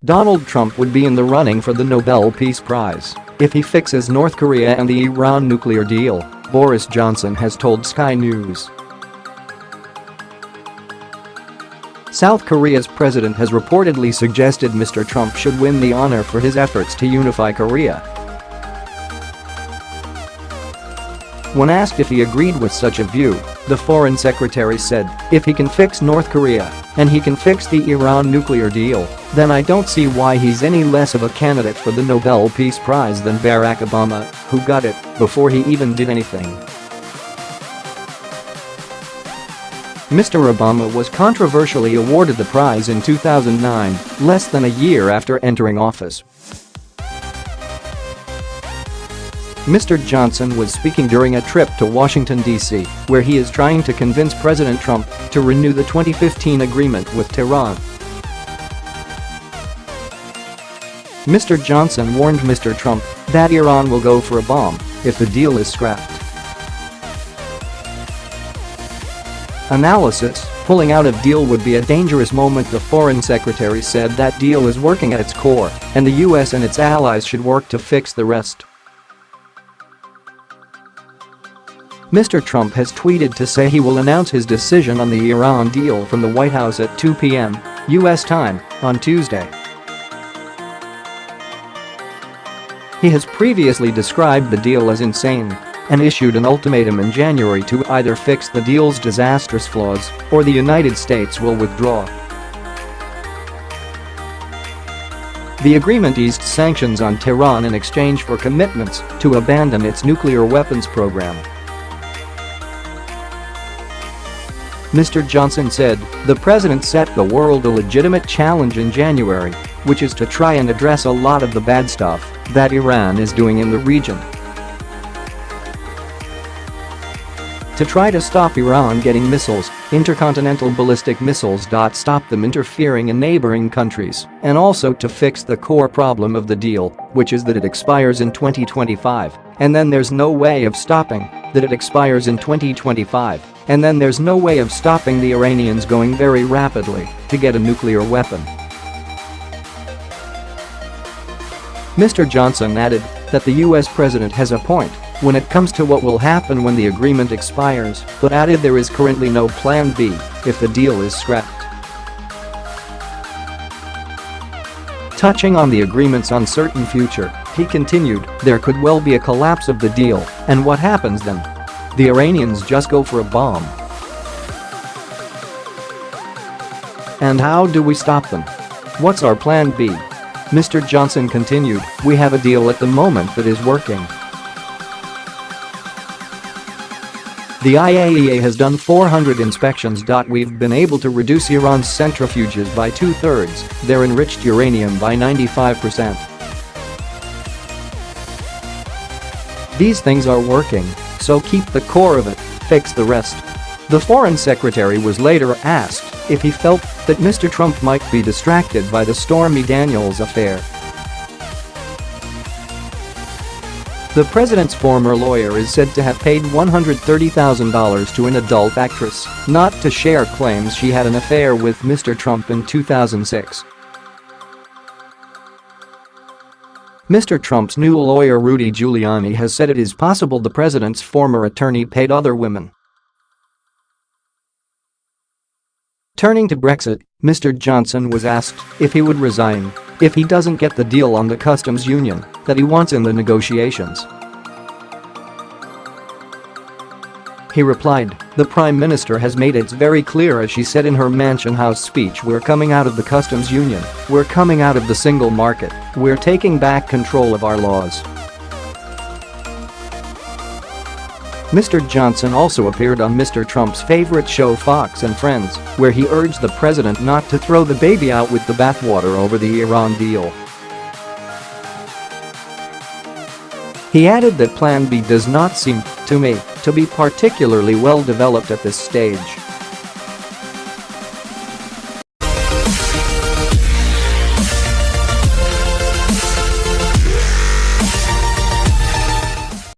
Donald Trump would be in the running for the Nobel Peace Prize if he fixes North Korea and the Iran nuclear deal, Boris Johnson has told Sky News. South Korea's president has reportedly suggested Mr. Trump should win the honor for his efforts to unify Korea. When asked if he agreed with such a view, the foreign secretary said, "If he can fix North Korea and he can fix the Iran nuclear deal, then I don't see why he's any less of a candidate for the Nobel Peace Prize than Barack Obama, who got it before he even did anything." Mr. Obama was controversially awarded the prize in 2009, less than a year after entering office. Mr. Johnson was speaking during a trip to Washington, D.C., where he is trying to convince President Trump to renew the 2015 agreement with Tehran. Mr. Johnson warned Mr. Trump that Iran will go for a bomb if the deal is scrapped. Analysis: pulling out of deal would be a dangerous moment. The foreign secretary said that deal is working at its core, and the US and its allies should work to fix the rest. Mr. Trump has tweeted to say he will announce his decision on the Iran deal from the White House at 2 p.m. U.S. time on Tuesday. He has previously described the deal as insane and issued an ultimatum in January to either fix the deal's disastrous flaws or the United States will withdraw. The agreement eased sanctions on Tehran in exchange for commitments to abandon its nuclear weapons program. Mr. Johnson said, "The president set the world a legitimate challenge in January, which is to try and address a lot of the bad stuff that Iran is doing in the region. To try to stop Iran getting missiles, intercontinental ballistic missiles. Stop them interfering in neighbouring countries, and also to fix the core problem of the deal, which is that it expires in 2025, and then there's no way of stopping that it expires in 2025. And then there's no way of stopping the Iranians going very rapidly to get a nuclear weapon." Mr. Johnson added that the US president has a point when it comes to what will happen when the agreement expires, but added there is currently no plan B if the deal is scrapped. Touching on the agreement's uncertain future, he continued, "There could well be a collapse of the deal, and what happens then? The Iranians just go for a bomb. And how do we stop them? What's our plan B?" Mr. Johnson continued, "We have a deal at the moment that is working. The IAEA has done 400 inspections. We've been able to reduce Iran's centrifuges by 2/3, their enriched uranium by 95%. These things are working, so keep the core of it, fix the rest." The foreign secretary was later asked if he felt that Mr. Trump might be distracted by the Stormy Daniels affair. The president's former lawyer is said to have paid $130,000 to an adult actress not to share claims she had an affair with Mr. Trump in 2006. Mr. Trump's new lawyer Rudy Giuliani has said it is possible the president's former attorney paid other women. Turning to Brexit, Mr. Johnson was asked if he would resign if he doesn't get the deal on the customs union that he wants in the negotiations. He replied, "The Prime Minister has made it very clear, as she said in her Mansion House speech, we're coming out of the customs union, we're coming out of the single market, we're taking back control of our laws." Mr. Johnson also appeared on Mr. Trump's favorite show Fox and Friends, where he urged the president not to throw the baby out with the bathwater over the Iran deal. He added that Plan B does not seem, to me, to be particularly well developed at this stage.